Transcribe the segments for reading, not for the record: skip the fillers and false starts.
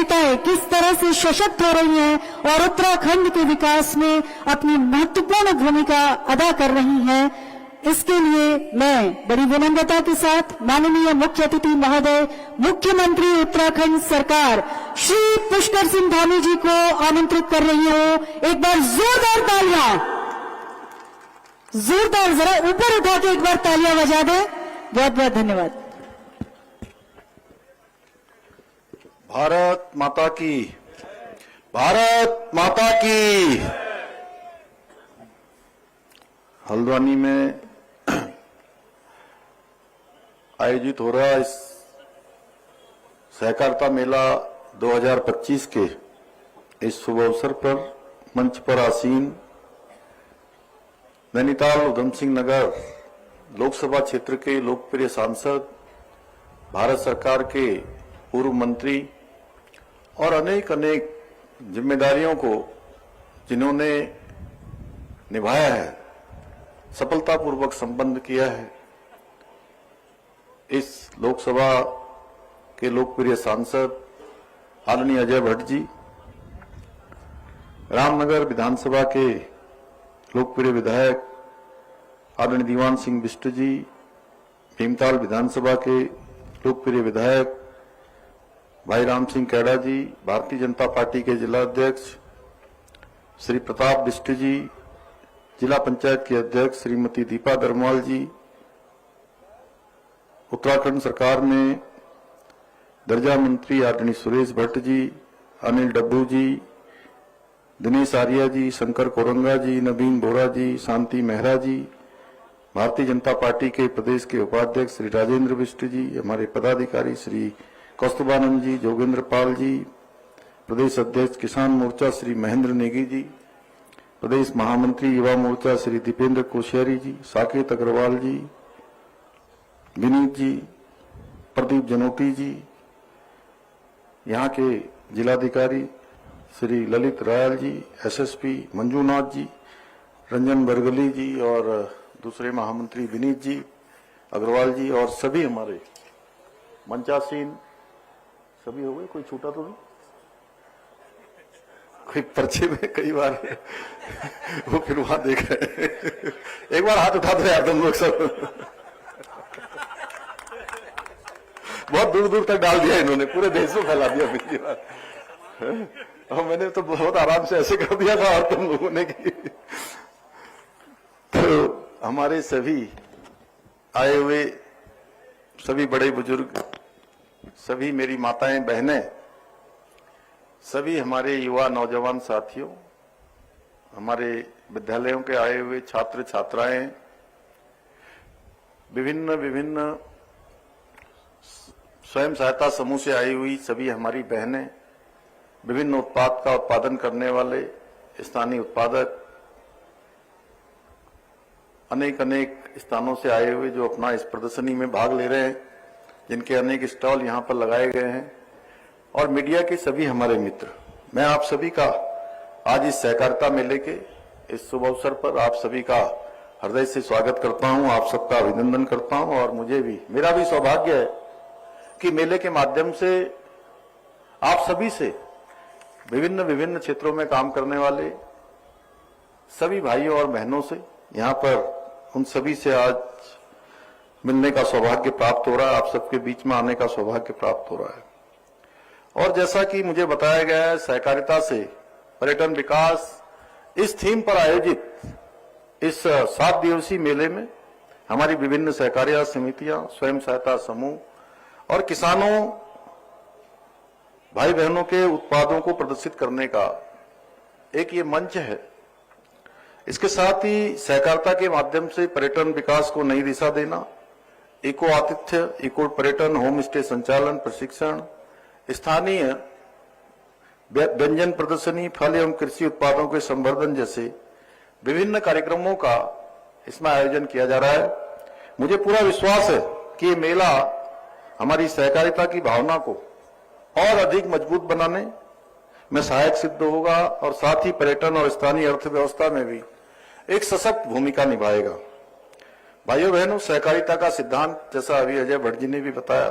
सहकारिताएं किस तरह से सशक्त हो रही हैं और उत्तराखंड के विकास में अपनी महत्वपूर्ण भूमिका अदा कर रही हैं, इसके लिए मैं बड़ी विनम्रता के साथ माननीय मुख्य अतिथि महोदय, मुख्यमंत्री उत्तराखंड सरकार श्री पुष्कर सिंह धामी जी को आमंत्रित कर रही हूं। एक बार जोरदार तालियां, जोरदार, जरा ऊपर उठा के एक बार तालियां बजा दें। बहुत बहुत धन्यवाद। भारत माता की, भारत माता की। हल्द्वानी में आयोजित हो रहा इस सहकारिता मेला 2025 के इस शुभ अवसर पर मंच पर आसीन नैनीताल उधम सिंह नगर लोकसभा क्षेत्र के लोकप्रिय सांसद, भारत सरकार के पूर्व मंत्री और अनेक अनेक जिम्मेदारियों को जिन्होंने निभाया है, सफलतापूर्वक संपन्न किया है, इस लोकसभा के लोकप्रिय सांसद आदरणीय अजय भट्ट जी, रामनगर विधानसभा के लोकप्रिय विधायक आदरणीय दीवान सिंह बिष्ट जी, भीमताल विधानसभा के लोकप्रिय विधायक भाई राम सिंह कैडा जी, भारतीय जनता पार्टी के जिला अध्यक्ष श्री प्रताप बिष्ट जी, जिला पंचायत की अध्यक्ष श्रीमती दीपा दरमवाल जी, उत्तराखंड सरकार में दर्जा मंत्री आदरणीय सुरेश भट्ट जी, अनिल डब्बू जी, दिनेश आर्या जी, शंकर कोरंगा जी, नवीन बोरा जी, शांति मेहरा जी, भारतीय जनता पार्टी के प्रदेश के उपाध्यक्ष श्री राजेंद्र बिष्ट जी, हमारे पदाधिकारी श्री कौस्तुभानंद जी, जोगेंद्र पाल जी, प्रदेश अध्यक्ष किसान मोर्चा श्री महेंद्र नेगी जी, प्रदेश महामंत्री युवा मोर्चा श्री दीपेंद्र कोश्यारी जी, साकेत अग्रवाल जी, विनीत जी, प्रदीप जनोटी जी, यहाँ के जिलाधिकारी श्री ललित रायल जी, एसएसपी मंजूनाथ जी, रंजन बरगली जी और दूसरे महामंत्री विनीत जी अग्रवाल जी और सभी हमारे मंचासीन सभी हो गए, कोई छूटा तो नहीं, कोई पर्चे में कई बार वो फिर वहां देख रहे हैं। एक बार हाथ उठा दो यार तुम लोग सब, बहुत दूर दूर तक डाल दिया इन्होंने, पूरे देश में फैला दिया पिछली बार, और मैंने तो बहुत आराम से ऐसे कर दिया था और तुम लोगों ने की। तो हमारे सभी आए हुए सभी बड़े बुजुर्ग, सभी मेरी माताएं बहनें, सभी हमारे युवा नौजवान साथियों, हमारे विद्यालयों के आए हुए छात्र छात्राएं, विभिन्न विभिन्न स्वयं सहायता समूह से आई हुई सभी हमारी बहनें, विभिन्न उत्पाद का उत्पादन करने वाले स्थानीय उत्पादक, अनेक अनेक स्थानों से आए हुए जो अपना इस प्रदर्शनी में भाग ले रहे हैं, जिनके अनेक स्टॉल यहाँ पर लगाए गए हैं, और मीडिया के सभी हमारे मित्र, मैं आप सभी का आज इस सहकारिता मेले के इस शुभ अवसर पर आप सभी का हृदय से स्वागत करता हूं, आप सबका अभिनंदन करता हूं। और मुझे भी, मेरा भी सौभाग्य है कि मेले के माध्यम से आप सभी से, विभिन्न विभिन्न क्षेत्रों में काम करने वाले सभी भाइयों और बहनों से, यहाँ पर उन सभी से आज मिलने का सौभाग्य प्राप्त हो रहा है, आप सबके बीच में आने का सौभाग्य प्राप्त हो रहा है। और जैसा कि मुझे बताया गया है, सहकारिता से पर्यटन विकास इस थीम पर आयोजित इस 7 दिवसीय मेले में हमारी विभिन्न सहकारिता समितियां, स्वयं सहायता समूह और किसानों भाई बहनों के उत्पादों को प्रदर्शित करने का एक ये मंच है। इसके साथ ही सहकारिता के माध्यम से पर्यटन विकास को नई दिशा देना, इको आतिथ्य, इको पर्यटन, होम स्टे संचालन, प्रशिक्षण, स्थानीय व्यंजन प्रदर्शनी, फल एवं कृषि उत्पादों के संवर्धन जैसे विभिन्न कार्यक्रमों का इसमें आयोजन किया जा रहा है। मुझे पूरा विश्वास है कि ये मेला हमारी सहकारिता की भावना को और अधिक मजबूत बनाने में सहायक सिद्ध होगा और साथ ही पर्यटन और स्थानीय अर्थव्यवस्था में भी एक सशक्त भूमिका निभाएगा। भाइयों बहनों, सहकारिता का सिद्धांत, जैसा अभी अजय भट्ट जी ने भी बताया,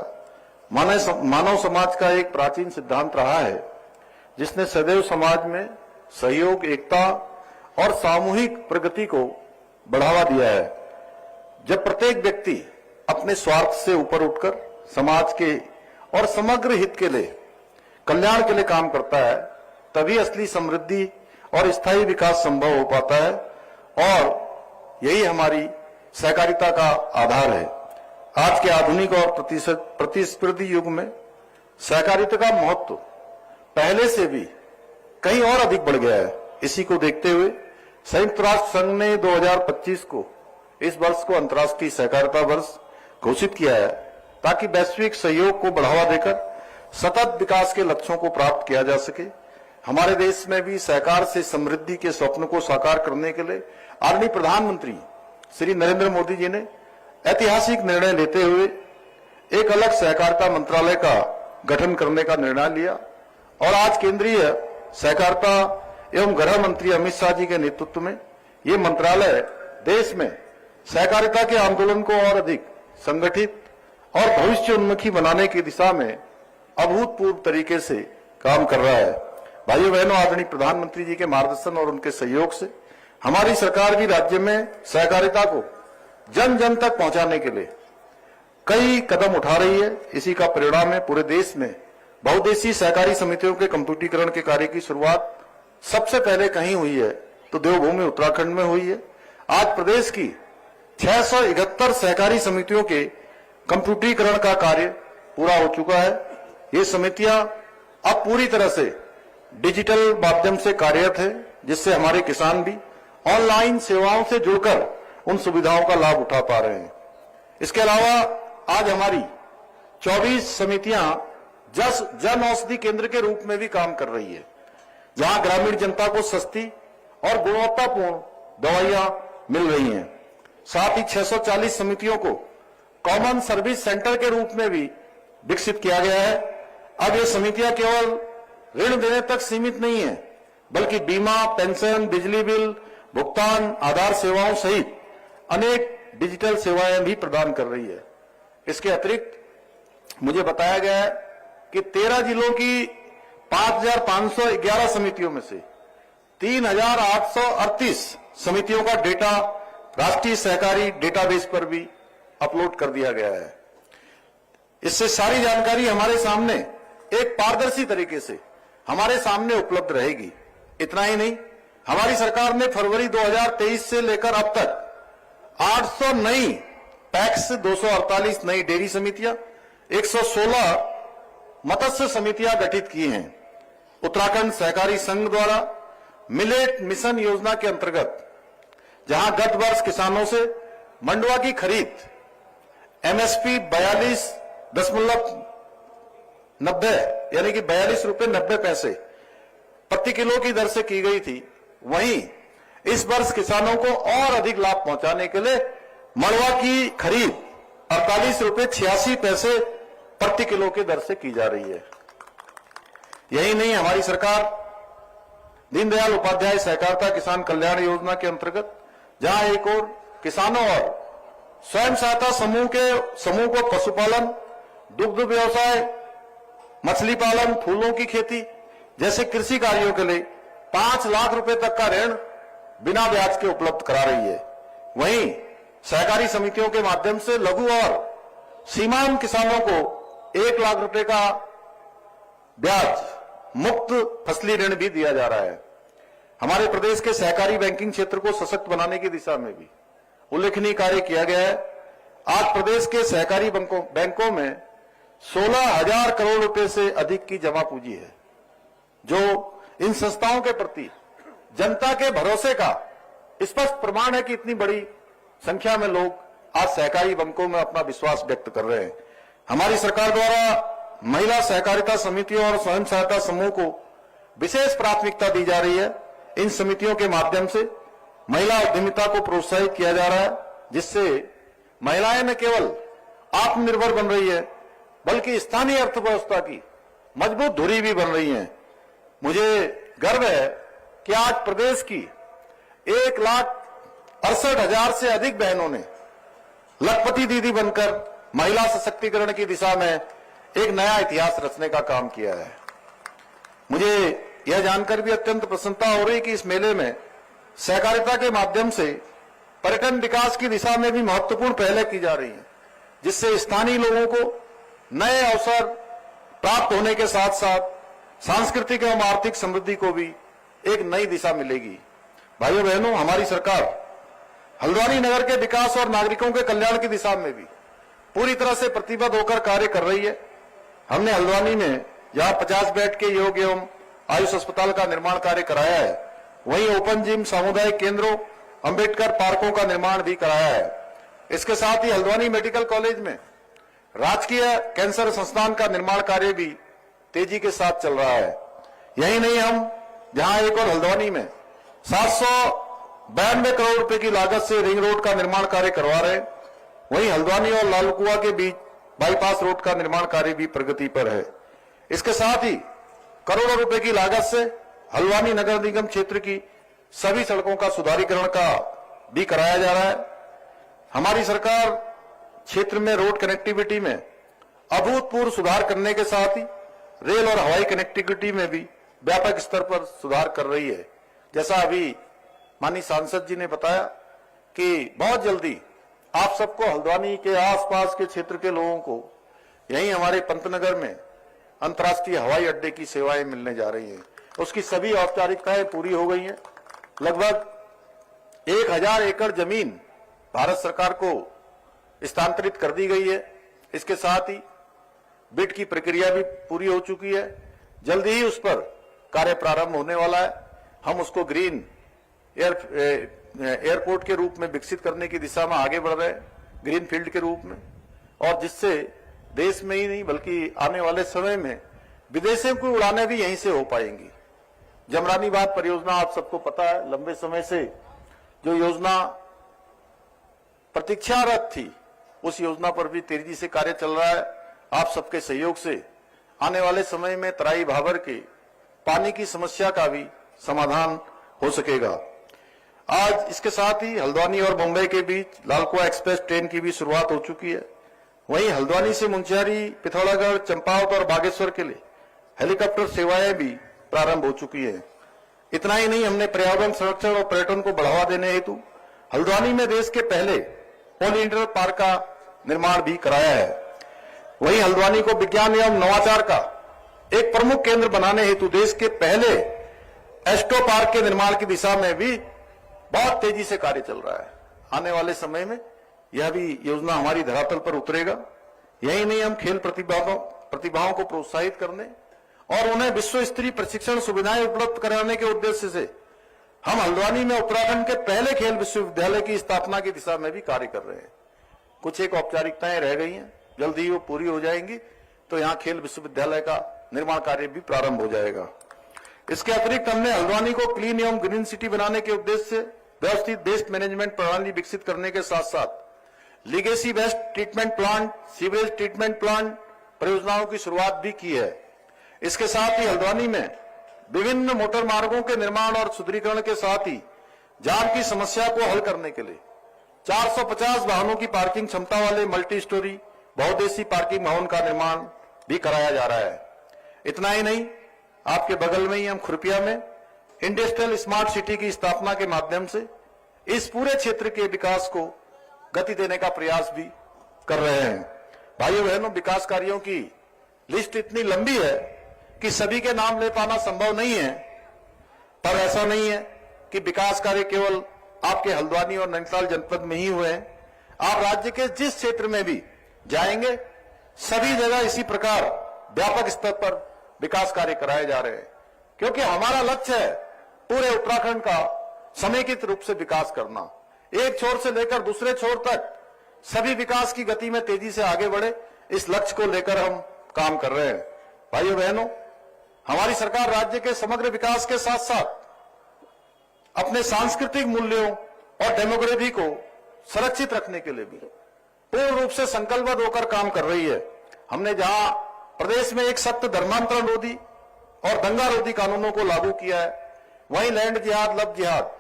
मानव समाज का एक प्राचीन सिद्धांत रहा है जिसने सदैव समाज में सहयोग, एकता और सामूहिक प्रगति को बढ़ावा दिया है। जब प्रत्येक व्यक्ति अपने स्वार्थ से ऊपर उठकर समाज के और समग्र हित के लिए, कल्याण के लिए काम करता है, तभी असली समृद्धि और स्थायी विकास संभव हो पाता है और यही हमारी सहकारिता का आधार है। आज के आधुनिक और प्रतिस्पर्धी युग में सहकारिता का महत्व पहले से भी कहीं और अधिक बढ़ गया है। इसी को देखते हुए संयुक्त राष्ट्र संघ ने 2025 को इस वर्ष को अंतर्राष्ट्रीय सहकारिता वर्ष घोषित किया है ताकि वैश्विक सहयोग को बढ़ावा देकर सतत विकास के लक्ष्यों को प्राप्त किया जा सके। हमारे देश में भी सहकार से समृद्धि के स्वप्न को साकार करने के लिए आदरणीय प्रधानमंत्री श्री नरेंद्र मोदी जी ने ऐतिहासिक निर्णय लेते हुए एक अलग सहकारिता मंत्रालय का गठन करने का निर्णय लिया और आज केंद्रीय सहकारिता एवं गृह मंत्री अमित शाह जी के नेतृत्व में ये मंत्रालय देश में सहकारिता के आंदोलन को और अधिक संगठित और भविष्योन्मुखी बनाने की दिशा में अभूतपूर्व तरीके से काम कर रहा है। भाइयों बहनों, आदरणीय प्रधानमंत्री जी के मार्गदर्शन और उनके सहयोग से हमारी सरकार भी राज्य में सहकारिता को जन जन तक पहुंचाने के लिए कई कदम उठा रही है। इसी का परिणाम है पूरे देश में बहुउद्देशीय सहकारी समितियों के कंप्यूटरीकरण के कार्य की शुरुआत सबसे पहले कहीं हुई है तो देवभूमि उत्तराखंड में हुई है। आज प्रदेश की 671 सहकारी समितियों के कंप्यूटरीकरण का कार्य पूरा हो चुका है। ये समितियां अब पूरी तरह से डिजिटल माध्यम से कार्यरत है, जिससे हमारे किसान भी ऑनलाइन सेवाओं से जुड़कर उन सुविधाओं का लाभ उठा पा रहे हैं। इसके अलावा आज हमारी 24 समितियां जन औषधि केंद्र के रूप में भी काम कर रही है, जहां ग्रामीण जनता को सस्ती और गुणवत्तापूर्ण दवाइयां मिल रही हैं। साथ ही 640 समितियों को कॉमन सर्विस सेंटर के रूप में भी विकसित किया गया है। अब ये समितियां केवल ऋण देने तक सीमित नहीं है, बल्कि बीमा, पेंशन, बिजली बिल भुगतान, आधार सेवाओं सहित अनेक डिजिटल सेवाएं भी प्रदान कर रही है। इसके अतिरिक्त मुझे बताया गया है कि 13 जिलों की 5,511 समितियों में से 3,838 समितियों का डेटा राष्ट्रीय सहकारी डेटाबेस पर भी अपलोड कर दिया गया है। इससे सारी जानकारी हमारे सामने एक पारदर्शी तरीके से हमारे सामने उपलब्ध रहेगी। इतना ही नहीं, हमारी सरकार ने फरवरी 2023 से लेकर अब तक 800 नई पैक्स, 248 नई डेयरी समितियां, 116 मत्स्य समितियां गठित की हैं। उत्तराखंड सहकारी संघ द्वारा मिलेट मिशन योजना के अंतर्गत जहां गत वर्ष किसानों से मंडुआ की खरीद एमएसपी 42.90 यानी कि 42 रुपए 90 पैसे प्रति किलो की दर से की गई थी, वहीं इस वर्ष किसानों को और अधिक लाभ पहुंचाने के लिए मंडुआ की खरीद 48 रुपए 86 पैसे प्रति किलो की दर से की जा रही है। यही नहीं, हमारी सरकार दीनदयाल उपाध्याय सहकारिता किसान कल्याण योजना के अंतर्गत जहां एक और किसानों और स्वयं सहायता समूह को पशुपालन, दुग्ध व्यवसाय, मछली पालन, फूलों की खेती जैसे कृषि कार्यों के लिए 5 लाख रुपए तक का ऋण बिना ब्याज के उपलब्ध करा रही है। वहीं सहकारी समितियों के माध्यम से लघु और सीमांत किसानों को 1 लाख रुपए का ब्याज मुक्त फसली ऋण भी दिया जा रहा है। हमारे प्रदेश के सहकारी बैंकिंग क्षेत्र को सशक्त बनाने की दिशा में भी उल्लेखनीय कार्य किया गया है। आज प्रदेश के सहकारी बैंकों में 16,000 करोड़ रुपए से अधिक की जमा पूंजी है, जो इन संस्थाओं के प्रति जनता के भरोसे का स्पष्ट प्रमाण है कि इतनी बड़ी संख्या में लोग आज सहकारी बैंकों में अपना विश्वास व्यक्त कर रहे हैं। हमारी सरकार द्वारा महिला सहकारिता समितियों और स्वयं सहायता समूह को विशेष प्राथमिकता दी जा रही है। इन समितियों के माध्यम से महिला उद्यमिता को प्रोत्साहित किया जा रहा है, जिससे महिलाएं न केवल आत्मनिर्भर बन रही है बल्कि स्थानीय अर्थव्यवस्था की मजबूत धुरी भी बन रही हैं। मुझे गर्व है कि आज प्रदेश की 1,68,000 से अधिक बहनों ने लखपति दीदी बनकर महिला सशक्तिकरण की दिशा में एक नया इतिहास रचने का काम किया है। मुझे यह जानकर भी अत्यंत प्रसन्नता हो रही कि इस मेले में सहकारिता के माध्यम से पर्यटन विकास की दिशा में भी महत्वपूर्ण पहलें की जा रही हैं, जिससे स्थानीय लोगों को नए अवसर प्राप्त होने के साथ साथ सांस्कृतिक एवं आर्थिक समृद्धि को भी एक नई दिशा मिलेगी। भाइयों बहनों, हमारी सरकार हल्द्वानी नगर के विकास और नागरिकों के कल्याण की दिशा में भी पूरी तरह से प्रतिबद्ध होकर कार्य कर रही है। हमने हल्द्वानी में जहां 50 बेड के योग एवं आयुष अस्पताल का निर्माण कार्य कराया है, वहीं ओपन जिम, सामुदायिक केंद्रों, अंबेडकर पार्कों का निर्माण भी कराया है। इसके साथ ही हल्द्वानी मेडिकल कॉलेज में राजकीय कैंसर संस्थान का निर्माण कार्य भी तेजी के साथ चल रहा है। यही नहीं, हम जहां एक और हल्द्वानी में 792 करोड़ रुपए की लागत से रिंग रोड का निर्माण कार्य करवा रहे हैं, वहीं हल्द्वानी और लालकुआ के बीच बाईपास रोड का निर्माण कार्य भी प्रगति पर है। इसके साथ ही करोड़ों रुपए की लागत से हल्द्वानी नगर निगम क्षेत्र की सभी सड़कों का सुधारीकरण का भी कराया जा रहा है। हमारी सरकार क्षेत्र में रोड कनेक्टिविटी में अभूतपूर्व सुधार करने के साथ ही रेल और हवाई कनेक्टिविटी में भी व्यापक स्तर पर सुधार कर रही है। जैसा अभी माननीय सांसद जी ने बताया कि बहुत जल्दी आप सबको हल्द्वानी के आसपास के क्षेत्र के लोगों को यहीं हमारे पंतनगर में अंतर्राष्ट्रीय हवाई अड्डे की सेवाएं मिलने जा रही हैं। उसकी सभी औपचारिकताएं पूरी हो गई हैं। लगभग 1000 एकड़ जमीन भारत सरकार को स्थानांतरित कर दी गई है। इसके साथ ही बिड की प्रक्रिया भी पूरी हो चुकी है। जल्दी ही उस पर कार्य प्रारंभ होने वाला है। हम उसको ग्रीन एयरपोर्ट के रूप में विकसित करने की दिशा में आगे बढ़ रहे हैं, ग्रीन फील्ड के रूप में, और जिससे देश में ही नहीं बल्कि आने वाले समय में विदेशों की उड़ानें भी यहीं से हो पाएंगी। जमरानी बांध परियोजना आप सबको पता है, लंबे समय से जो योजना प्रतीक्षारत थी, उस योजना पर भी तेजी से कार्य चल रहा है। आप सबके सहयोग से आने वाले समय में तराई भाबर के पानी की समस्या का भी समाधान हो सकेगा। आज इसके साथ ही हल्द्वानी और मुंबई के बीच लालकुआ एक्सप्रेस ट्रेन की भी शुरुआत हो चुकी है। वहीं हल्द्वानी से मुंशियारी, पिथौरागढ़, चंपावत और बागेश्वर के लिए हेलीकॉप्टर सेवाएं भी प्रारंभ हो चुकी है। इतना ही नहीं, हमने पर्यावरण संरक्षण और पर्यटन को बढ़ावा देने हेतु हल्द्वानी में देश के पहले पॉलिनेटर पार्क का निर्माण भी कराया है। वहीं हल्द्वानी को विज्ञान एवं नवाचार का एक प्रमुख केंद्र बनाने हेतु देश के पहले एस्ट्रो पार्क के निर्माण की दिशा में भी बहुत तेजी से कार्य चल रहा है। आने वाले समय में यह भी योजना हमारी धरातल पर उतरेगा। यही नहीं, हम खेल प्रतिभाओं को प्रोत्साहित करने और उन्हें विश्व स्तरीय प्रशिक्षण सुविधाएं उपलब्ध कराने के उद्देश्य से हम हल्द्वानी में उत्तराखंड के पहले खेल विश्वविद्यालय की स्थापना की दिशा में भी कार्य कर रहे हैं। कुछ एक औपचारिकताएं रह गई हैं, जल्दी ही वो पूरी हो जाएंगी तो यहाँ खेल विश्वविद्यालय का निर्माण कार्य भी प्रारंभ हो जाएगा। इसके अतिरिक्त हमने हल्द्वानी को क्लीन एवं ग्रीन सिटी बनाने के उद्देश्य से व्यवस्थित वेस्ट मैनेजमेंट प्रणाली विकसित करने के साथ साथ legacy waste treatment plant, sewerage treatment plant परियोजनाओं की शुरुआत भी की है। इसके साथ ही हल्द्वानी में विभिन्न मोटर मार्गों के निर्माण और सुदृढ़ीकरण के साथ ही जाम की समस्या को हल करने के लिए 450 वाहनों की पार्किंग क्षमता वाले मल्टी स्टोरी बहुउद्देशीय पार्किंग भवन का निर्माण भी कराया जा रहा है। इतना ही नहीं, आपके बगल में ही हम खुरपिया में इंडस्ट्रियल स्मार्ट सिटी की स्थापना के माध्यम से इस पूरे क्षेत्र के विकास को गति देने का प्रयास भी कर रहे हैं। भाइयों बहनों, विकास कार्यों की लिस्ट इतनी लंबी है कि सभी के नाम ले पाना संभव नहीं है, पर ऐसा नहीं है कि विकास कार्य केवल आपके हल्द्वानी और नैनीताल जनपद में ही हुए हैं। आप राज्य के जिस क्षेत्र में भी जाएंगे, सभी जगह इसी प्रकार व्यापक स्तर पर विकास कार्य कराए जा रहे हैं, क्योंकि हमारा लक्ष्य है पूरे उत्तराखंड का समेकित रूप से विकास करना। एक छोर से लेकर दूसरे छोर तक सभी विकास की गति में तेजी से आगे बढ़े, इस लक्ष्य को लेकर हम काम कर रहे हैं। भाइयों बहनों, हमारी सरकार राज्य के समग्र विकास के साथ साथ अपने सांस्कृतिक मूल्यों और डेमोग्राफी को सुरक्षित रखने के लिए भी पूर्ण रूप से संकल्पबद्ध होकर काम कर रही है। हमने जहां प्रदेश में एक सख्त धर्मांतरण रोधी और दंगा रोधी कानूनों को लागू किया है, वहीं लैंड जिहाद, लव जिहाद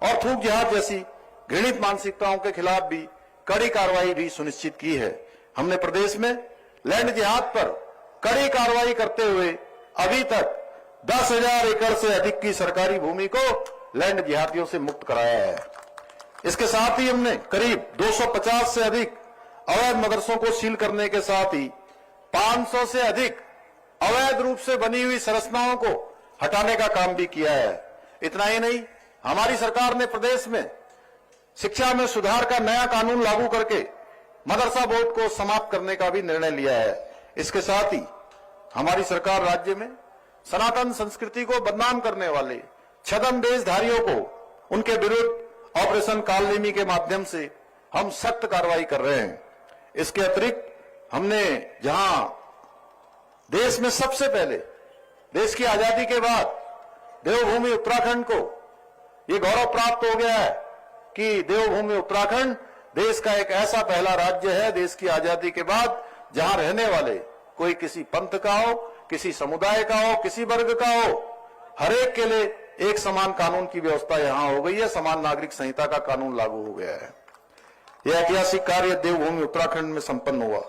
और थूक जिहाद जैसी घृणित मानसिकताओं के खिलाफ भी कड़ी कार्रवाई भी सुनिश्चित की है। हमने प्रदेश में लैंड जिहाद पर कड़ी कार्रवाई करते हुए अभी तक 10,000 एकड़ से अधिक की सरकारी भूमि को लैंड जिहादियों से मुक्त कराया है। इसके साथ ही हमने करीब 250 से अधिक अवैध मदरसों को सील करने के साथ ही 500 से अधिक अवैध रूप से बनी हुई संरचनाओं को हटाने का काम भी किया है। इतना ही नहीं, हमारी सरकार ने प्रदेश में शिक्षा में सुधार का नया कानून लागू करके मदरसा बोर्ड को समाप्त करने का भी निर्णय लिया है। इसके साथ ही हमारी सरकार राज्य में सनातन संस्कृति को बदनाम करने वाले छद्म वेशधारियों को उनके विरुद्ध ऑपरेशन कालनेमी के माध्यम से हम सख्त कार्रवाई कर रहे हैं। इसके अतिरिक्त हमने जहां देश में सबसे पहले देश की आजादी के बाद देवभूमि उत्तराखंड को ये गौरव प्राप्त हो गया है कि देवभूमि उत्तराखंड देश का एक ऐसा पहला राज्य है देश की आजादी के बाद जहां रहने वाले कोई किसी पंथ का हो, किसी समुदाय का हो, किसी वर्ग का हो, हर एक के लिए एक समान कानून की व्यवस्था यहां हो गई है। समान नागरिक संहिता का कानून लागू हो गया है। यह ऐतिहासिक कार्य देवभूमि उत्तराखंड में संपन्न हुआ।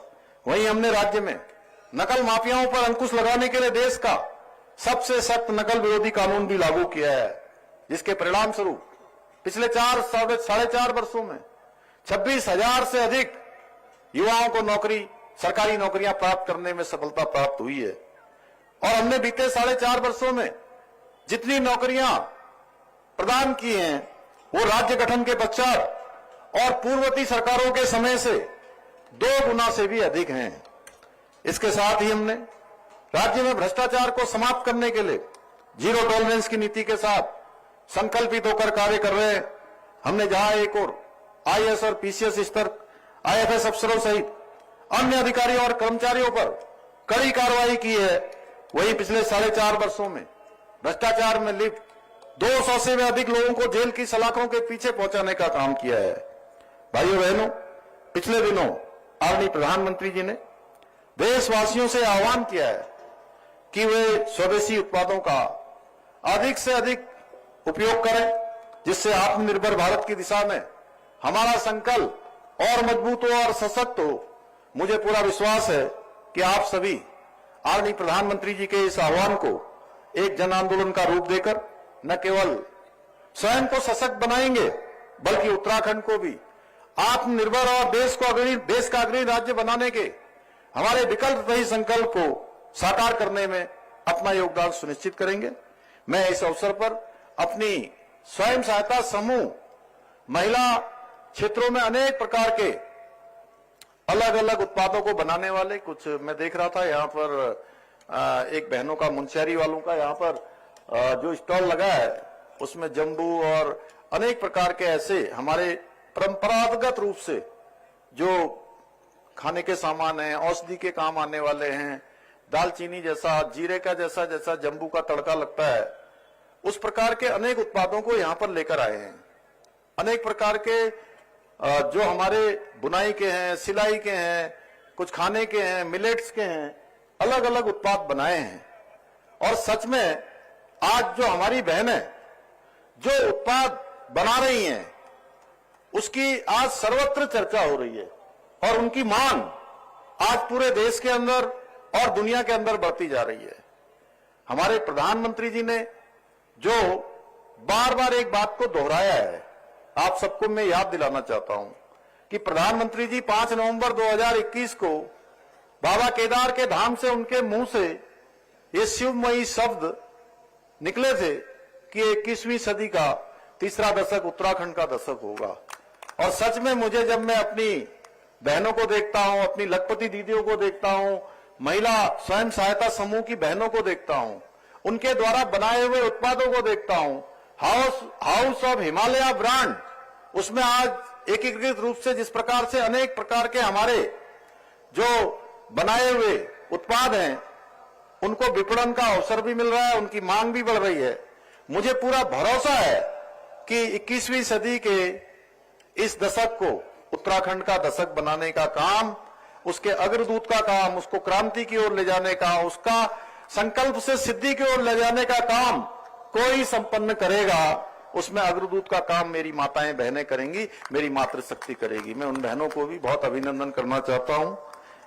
वहीं हमने राज्य में नकल माफियाओं पर अंकुश लगाने के लिए देश का सबसे सख्त नकल विरोधी कानून भी लागू किया है, जिसके परिणाम स्वरूप पिछले 4-4.5 वर्षों में 26,000 से अधिक युवाओं को सरकारी नौकरियां प्राप्त करने में सफलता प्राप्त हुई है। और हमने बीते 4.5 वर्षों में जितनी नौकरियां प्रदान की हैं वो राज्य गठन के पश्चात और पूर्ववर्ती सरकारों के समय से 2 गुना से भी अधिक हैं। इसके साथ ही हमने राज्य में भ्रष्टाचार को समाप्त करने के लिए जीरो टॉलरेंस की नीति के साथ संकल्पित होकर कार्य कर रहे हैं। हमने जहां एक और आईएएस और पीसीएस स्तर आईएफएस अफसरों सहित अन्य अधिकारियों और कर्मचारियों पर कड़ी कार्रवाई की है, वहीं पिछले 4.5 वर्षों में भ्रष्टाचार में लिप्त 200 से भी अधिक लोगों को जेल की सलाखों के पीछे पहुंचाने का काम किया है। भाइयों बहनों, पिछले दिनों आदरणीय प्रधानमंत्री जी ने देशवासियों से आह्वान किया है कि वे स्वदेशी उत्पादों का अधिक से अधिक उपयोग करें, जिससे आत्मनिर्भर भारत की दिशा में हमारा संकल्प और मजबूत हो और सशक्त हो। मुझे पूरा विश्वास है कि आप सभी आदरणीय प्रधानमंत्री जी के इस आह्वान को एक जन आंदोलन का रूप देकर न केवल स्वयं को सशक्त बनाएंगे, बल्कि उत्तराखंड को भी आत्मनिर्भर और देश का अग्रणी राज्य बनाने के हमारे विकल्प रही संकल्प को साकार करने में अपना योगदान सुनिश्चित करेंगे। मैं इस अवसर पर अपनी स्वयं सहायता समूह महिला क्षेत्रों में अनेक प्रकार के अलग अलग उत्पादों को बनाने वाले कुछ मैं देख रहा था यहाँ पर एक बहनों का मुंशियारी वालों का यहाँ पर जो स्टॉल लगा है उसमें जंबू और अनेक प्रकार के ऐसे हमारे परंपरागत रूप से जो खाने के सामान हैं, औषधि के काम आने वाले हैं, दालचीनी जैसा, जीरे का जैसा जैसा जंबू का तड़का लगता है, उस प्रकार के अनेक उत्पादों को यहाँ पर लेकर आए हैं। अनेक प्रकार के जो हमारे बुनाई के हैं, सिलाई के हैं, कुछ खाने के हैं, मिलेट्स के हैं, अलग अलग उत्पाद बनाए हैं। और सच में आज जो हमारी बहनें जो उत्पाद बना रही हैं उसकी आज सर्वत्र चर्चा हो रही है और उनकी मांग आज पूरे देश के अंदर और दुनिया के अंदर बढ़ती जा रही है। हमारे प्रधानमंत्री जी ने जो बार बार एक बात को दोहराया है, आप सबको मैं याद दिलाना चाहता हूं कि प्रधानमंत्री जी 5 नवंबर 2021 को बाबा केदार के धाम से उनके मुंह से ये शिवमयी शब्द निकले थे कि 21वीं सदी का तीसरा दशक उत्तराखंड का दशक होगा। और सच में मुझे जब मैं अपनी बहनों को देखता हूं, अपनी लखपति दीदियों को देखता हूं, महिला स्वयं सहायता समूह की बहनों को देखता हूं, उनके द्वारा बनाए हुए उत्पादों को देखता हूं, हाउस ऑफ हिमालय ब्रांड, उसमें आज एकीकृत रूप से जिस प्रकार से अनेक प्रकार के हमारे जो बनाए हुए उत्पाद हैं उनको विपणन का अवसर भी मिल रहा है, उनकी मांग भी बढ़ रही है। मुझे पूरा भरोसा है कि 21वीं सदी के इस दशक को उत्तराखंड का दशक बनाने का काम, उसके अग्रदूत का काम, उसको क्रांति की ओर ले जाने का, उसका संकल्प से सिद्धि की ओर ले जाने का काम कोई संपन्न करेगा, उसमें अग्रदूत का काम मेरी माताएं बहनें करेंगी, मेरी मातृशक्ति करेगी। मैं उन बहनों को भी बहुत अभिनंदन करना चाहता हूं।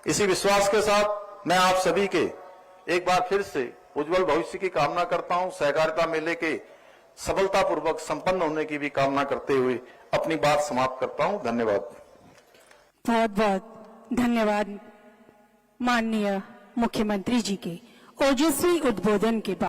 इसी विश्वास के साथ मैं आप सभी के एक बार फिर से उज्जवल भविष्य की कामना करता हूं। सहकारिता मेले के सफलतापूर्वक संपन्न होने की भी कामना करते हुए अपनी बात समाप्त करता हूं। धन्यवाद। बहुत बहुत धन्यवाद माननीय मुख्यमंत्री जी के ओजस्वी उद्बोधन के बाद।